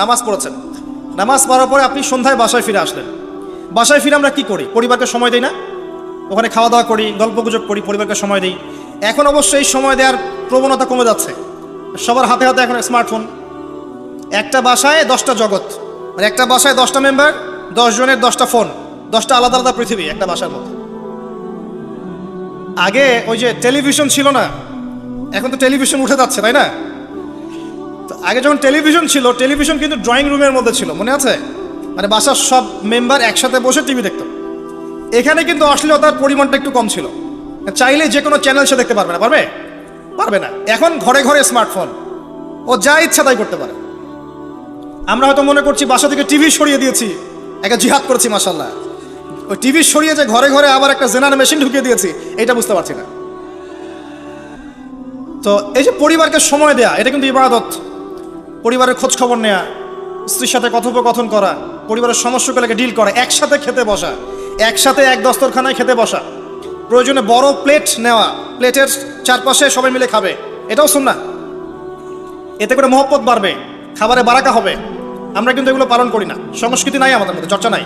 নামাজ পড়েছেন, নামাজ পড়ার পরে আপনি সন্ধ্যায় বাসায় ফিরে আসলেন। বাসায় ফিরে আমরা কি করি? পরিবারকে সময় দিই না? ওখানে খাওয়া দাওয়া করি, গল্পগুজব করি, পরিবারকে সময় দিই। এখন অবশ্যই সময় দেওয়ার প্রবণতা কমে যাচ্ছে, সবার হাতে হাতে এখন স্মার্টফোন। একটা বাসায় 10টা জগৎ, মানে একটা বাসায় 10টা মেম্বার, 10 জনের 10টা ফোন, 10টা আলাদা আলাদা পৃথিবী একটা বাসার মধ্যে। আগে ওই যে টেলিভিশন ছিল না, এখন তো টেলিভিশন উঠে যাচ্ছে, তাই না? আগে যখন টেলিভিশন ছিল, টেলিভিশন কিন্তু ড্রয়িং রুমের মধ্যে ছিল, মনে আছে? মানে বাসার সব মেম্বার একসাথে বসে টিভি দেখত। এখানে কিন্তু অশ্লীলতার পরিমাণটা একটু কম ছিল, চাইলে যে কোনো চ্যানেল সে দেখতে পারবে না। পারবে না। এখন ঘরে ঘরে স্মার্টফোন, ও যা ইচ্ছা তাই করতে পারে। আমরা হয়তো মনে করছি বাসা থেকে টিভি সরিয়ে দিয়েছি, একটা জিহাদ করেছি, মাশাল্লাহ। ওই টিভি সরিয়ে যে ঘরে ঘরে আবার একটা জেনার মেশিন ঢুকিয়ে দিয়েছি, এটা বুঝতে পারছি না। তো এই যে পরিবারকে সময় দেয়া, এটা কিন্তু ইবাদত। পরিবারের খোঁজ খবর নেয়া, স্ত্রীর সাথে কথোপকথন করা, পরিবারের সমস্যাগুলোকে ডিল করা, একসাথে খেতে বসা, একসাথে এক দস্তরখানায় খেতে বসা, প্রয়োজনে বড় প্লেট নেওয়া, প্লেটের চারপাশে সবাই মিলে খাবে, এটাও সুন্নাহ। এতে করে মহব্বত বাড়বে, খাবারে বারাকা হবে। আমরা কিন্তু এগুলো পালন করি না, সংস্কৃতি নাই আমাদের মধ্যে, চর্চা নাই।